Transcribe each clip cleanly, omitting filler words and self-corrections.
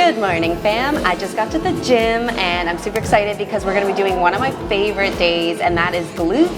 Good morning, fam. I just got to the gym and I'm super excited because we're gonna be doing one of my favorite days, and that is glutes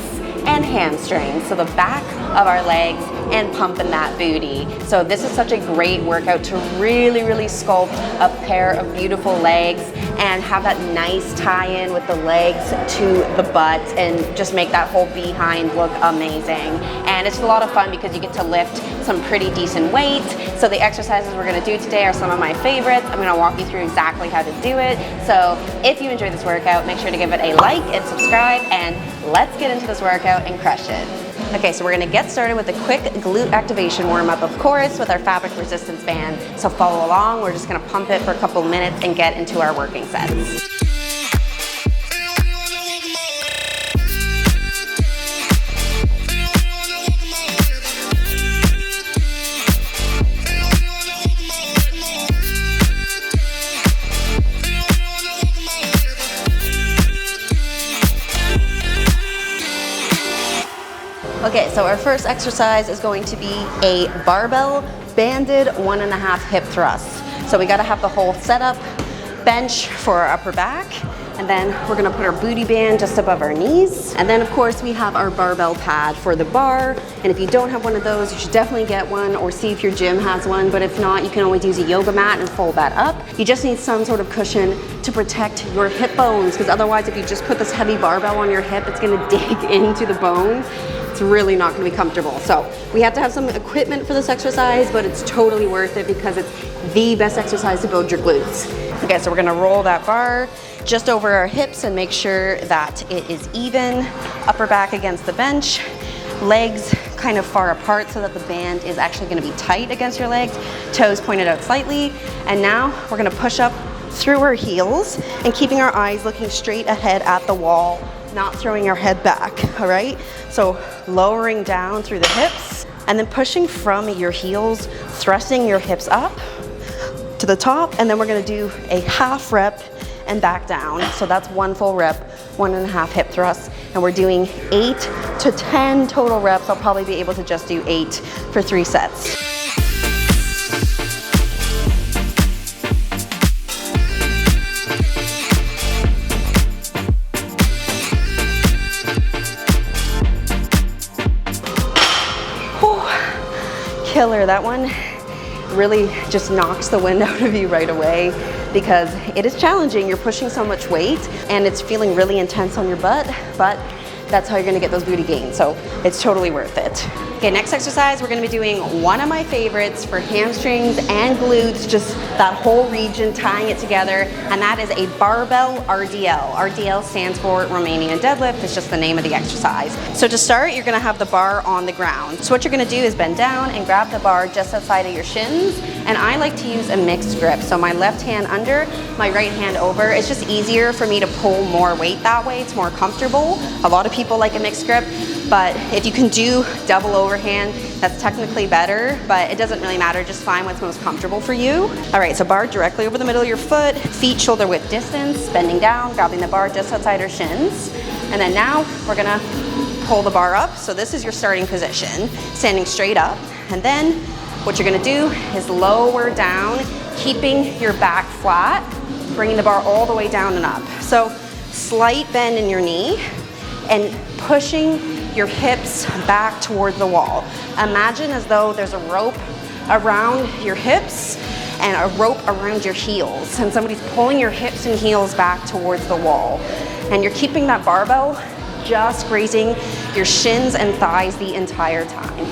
and hamstrings. So the back of our legs and pumping that booty. So this is such a great workout to really sculpt a pair of beautiful legs and have that nice tie-in with the legs to the butt and just make that whole behind look amazing. And it's a lot of fun because you get to lift some pretty decent weight. So the exercises we're gonna do today are some of my favorites. I'm gonna walk you through exactly how to do it. So if you enjoy this workout, make sure to give it a like and subscribe, and let's get into this workout and crush it. Okay, so we're gonna get started with a quick glute activation warm-up, of course, with our fabric resistance band. So follow along, we're just gonna pump it for a couple minutes and get into our working sets. Okay, so our first exercise is going to be a barbell banded 1.5 hip thrust. So we gotta have the whole setup, bench for our upper back, and then we're gonna put our booty band just above our knees. And then of course we have our barbell pad for the bar. And if you don't have one of those, you should definitely get one or see if your gym has one. But if not, you can always use a yoga mat and fold that up. You just need some sort of cushion to protect your hip bones, because otherwise if you just put this heavy barbell on your hip, it's gonna dig into the bone. It's really not gonna be comfortable. So we have to have some equipment for this exercise, but it's totally worth it because it's the best exercise to build your glutes. Okay, so we're gonna roll that bar just over our hips and make sure that it is even. Upper back against the bench, legs kind of far apart so that the band is actually gonna be tight against your legs, toes pointed out slightly. And now we're gonna push up through our heels and keeping our eyes looking straight ahead at the wall, not throwing our head back, all right? So lowering down through the hips and then pushing from your heels, thrusting your hips up to the top, and then we're gonna do a half rep and back down. So that's one full rep, 1.5 hip thrusts, and we're doing 8 to 10 total reps. I'll probably be able to just do 8 for 3 sets. Killer. That one really just knocks the wind out of you right away because it is challenging. You're pushing so much weight and it's feeling really intense on your butt, but that's how you're gonna get those booty gains. So it's totally worth it. Okay, next exercise, we're gonna be doing one of my favorites for hamstrings and glutes, just that whole region, tying it together, and that is a Barbell RDL. RDL stands for Romanian deadlift. It's just the name of the exercise. So to start, you're gonna have the bar on the ground. So what you're gonna do is bend down and grab the bar just outside of your shins, and I like to use a mixed grip. So my left hand under, my right hand over. It's just easier for me to pull more weight that way. It's more comfortable. A lot of people like a mixed grip, but if you can do double overhand, that's technically better, but it doesn't really matter. Just find what's most comfortable for you. All right, so bar directly over the middle of your foot, feet shoulder width distance, bending down, grabbing the bar just outside our shins. And then now we're gonna pull the bar up. So this is your starting position, standing straight up. And then what you're gonna do is lower down, keeping your back flat, bringing the bar all the way down and up. So slight bend in your knee and pushing your hips back towards the wall. Imagine as though there's a rope around your hips and a rope around your heels, and somebody's pulling your hips and heels back towards the wall. And you're keeping that barbell just grazing your shins and thighs the entire time.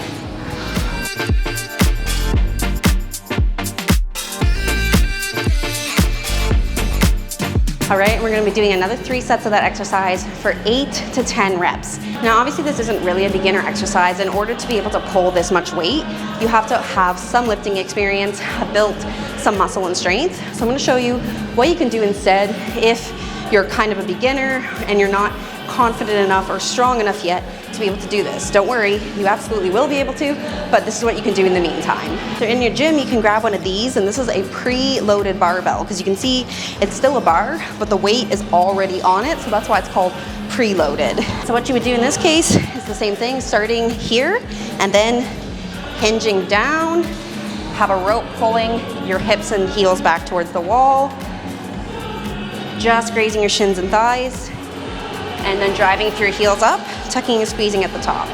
All right, we're gonna be doing another 3 sets of that exercise for 8 to 10 reps. Now, obviously this isn't really a beginner exercise. In order to be able to pull this much weight, you have to have some lifting experience, have built some muscle and strength. So I'm gonna show you what you can do instead if you're kind of a beginner and you're not confident enough or strong enough yet to be able to do this. Don't worry, you absolutely will be able to, but this is what you can do in the meantime. So in your gym, you can grab one of these, and this is a pre-loaded barbell, because you can see it's still a bar, but the weight is already on it, so that's why it's called preloaded. So what you would do in this case is the same thing, starting here, and then hinging down have a rope pulling your hips and heels back towards the wall, just grazing your shins and thighs, and then driving through your heels up, tucking and squeezing at the top.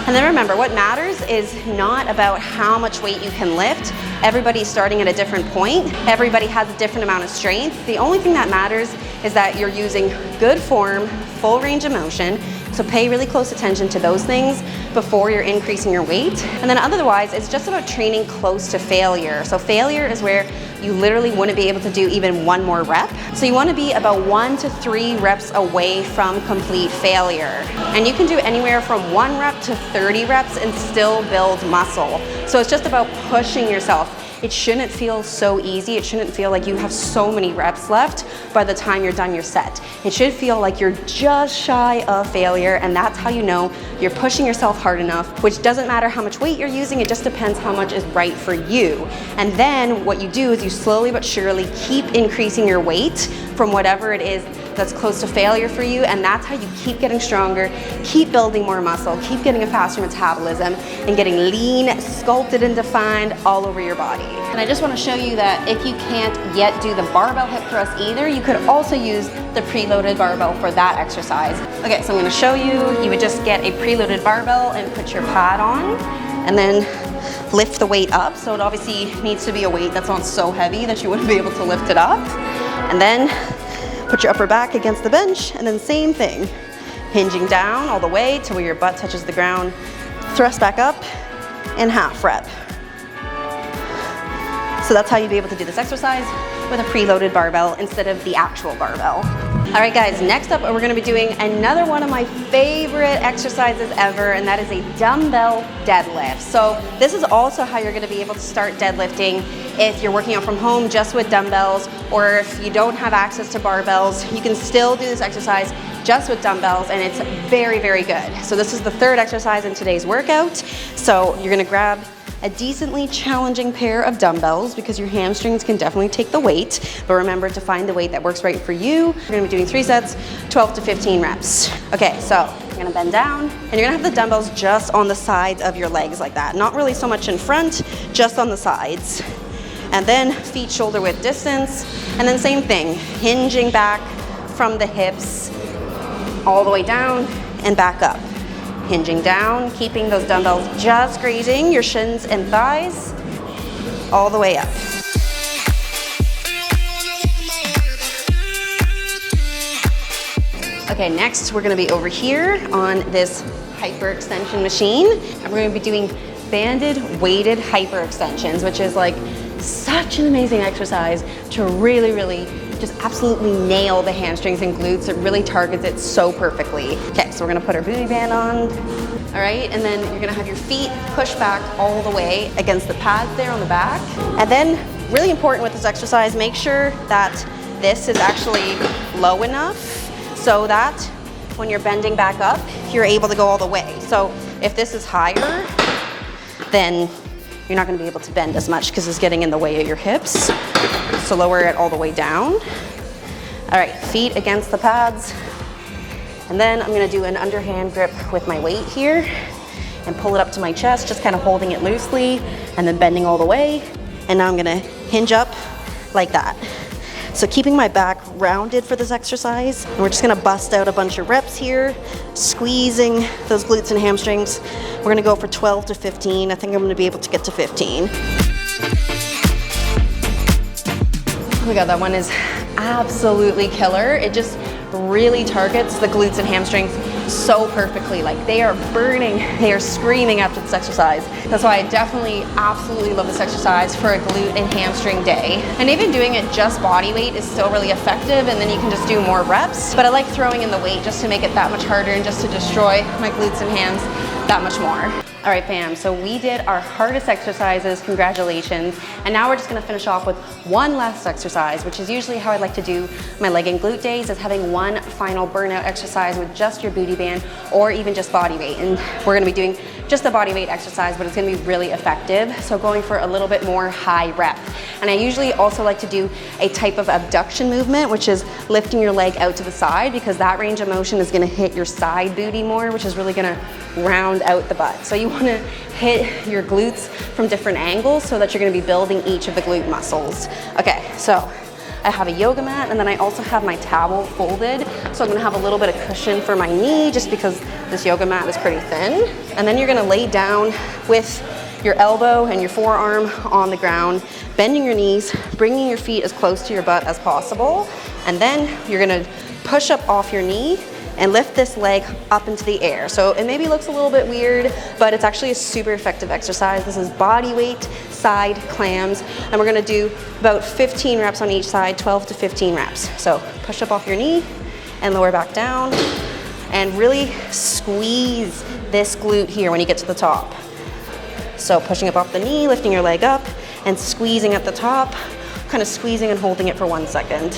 And then remember, what matters is not about how much weight you can lift. Everybody's starting at a different point. Everybody has a different amount of strength. The only thing that matters is that you're using good form, full range of motion. So pay really close attention to those things before you're increasing your weight. And then otherwise, it's just about training close to failure. So failure is where you literally wouldn't be able to do even one more rep. So you want to be about 1 to 3 reps away from complete failure. And you can do anywhere from 1 rep to 30 reps and still build muscle. So it's just about pushing yourself. It shouldn't feel so easy. It shouldn't feel like you have so many reps left by the time you're done your set. It should feel like you're just shy of failure, and that's how you know you're pushing yourself hard enough, which doesn't matter how much weight you're using, it just depends how much is right for you. And then what you do is you slowly but surely keep increasing your weight from whatever it is that's close to failure for you, and that's how you keep getting stronger, keep building more muscle, keep getting a faster metabolism, and getting lean, sculpted, and defined all over your body. And I just want to show you that if you can't yet do the barbell hip thrust either, you could also use the preloaded barbell for that exercise. Okay, so I'm going to show you. You would just get a preloaded barbell and put your pad on, and then lift the weight up. So it obviously needs to be a weight that's not so heavy that you wouldn't be able to lift it up. And then put your upper back against the bench, and then same thing. Hinging down all the way to where your butt touches the ground. Thrust back up and half rep. So that's how you'd be able to do this exercise with a preloaded barbell instead of the actual barbell. All right guys, next up we're gonna be doing another one of my favorite exercises ever, and that is a dumbbell deadlift. So this is also how you're gonna be able to start deadlifting if you're working out from home just with dumbbells, or if you don't have access to barbells, you can still do this exercise just with dumbbells, and it's very, very good. So this is the 3rd exercise in today's workout. So you're gonna grab a decently challenging pair of dumbbells because your hamstrings can definitely take the weight, but remember to find the weight that works right for you. We're gonna be doing 3 sets, 12 to 15 reps. Okay, so you're gonna bend down, and you're gonna have the dumbbells just on the sides of your legs like that. Not really so much in front, just on the sides. And then feet shoulder width distance, and then same thing, hinging back from the hips all the way down and back up. Hinging down, keeping those dumbbells just grazing your shins and thighs all the way up. Okay, next we're gonna be over here on this hyperextension machine, and we're gonna be doing banded weighted hyperextensions, which is like such an amazing exercise to really just absolutely nail the hamstrings and glutes. It really targets it so perfectly. Okay, so we're gonna put our booty band on. All right, and then you're gonna have your feet pushed back all the way against the pads there on the back. And then, really important with this exercise, make sure that this is actually low enough so that when you're bending back up, you're able to go all the way. So if this is higher, then you're not gonna be able to bend as much because it's getting in the way of your hips. So lower it all the way down. All right, feet against the pads. And then I'm gonna do an underhand grip with my weight here and pull it up to my chest, just kind of holding it loosely and then bending all the way. And now I'm gonna hinge up like that. So keeping my back rounded for this exercise. And we're just gonna bust out a bunch of reps here, squeezing those glutes and hamstrings. We're gonna go for 12 to 15. I think I'm gonna be able to get to 15. Oh my God, that one is absolutely killer. It just really targets the glutes and hamstrings so perfectly. Like, they are burning, they are screaming after this exercise. That's why I definitely absolutely love this exercise for a glute and hamstring day. And even doing it just body weight is still really effective, and then you can just do more reps. But I like throwing in the weight just to make it that much harder and just to destroy my glutes and hams that much more. All right, fam, so we did our hardest exercises, congratulations. And now we're just gonna finish off with one last exercise, which is usually how I like to do my leg and glute days, is having one final burnout exercise with just your booty band or even just body weight. And we're gonna be doing just a body weight exercise, but it's gonna be really effective. So going for a little bit more high rep. And I usually also like to do a type of abduction movement, which is lifting your leg out to the side, because that range of motion is gonna hit your side booty more, which is really gonna round out the butt. So you wanna hit your glutes from different angles so that you're gonna be building each of the glute muscles. Okay, so I have a yoga mat, and then I also have my towel folded. So I'm gonna have a little bit of cushion for my knee, just because this yoga mat is pretty thin. And then you're gonna lay down with your elbow and your forearm on the ground, bending your knees, bringing your feet as close to your butt as possible. And then you're gonna push up off your knee and lift this leg up into the air. So it maybe looks a little bit weird, but it's actually a super effective exercise. This is Bodyweight Side Clams, and we're gonna do about 15 reps on each side, 12 to 15 reps. So push up off your knee and lower back down, and really squeeze this glute here when you get to the top. So pushing up off the knee, lifting your leg up, and squeezing at the top, kind of squeezing and holding it for 1 second.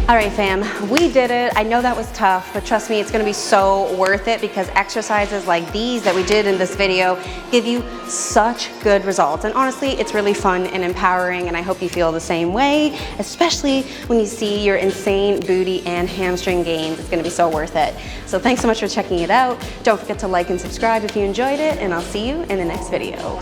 All right, fam, we did it. I know that was tough, but trust me, it's gonna be so worth it, because exercises like these that we did in this video give you such good results. And honestly, it's really fun and empowering, and I hope you feel the same way, especially when you see your insane booty and hamstring gains. It's gonna be so worth it. So thanks so much for checking it out. Don't forget to like and subscribe if you enjoyed it, and I'll see you in the next video.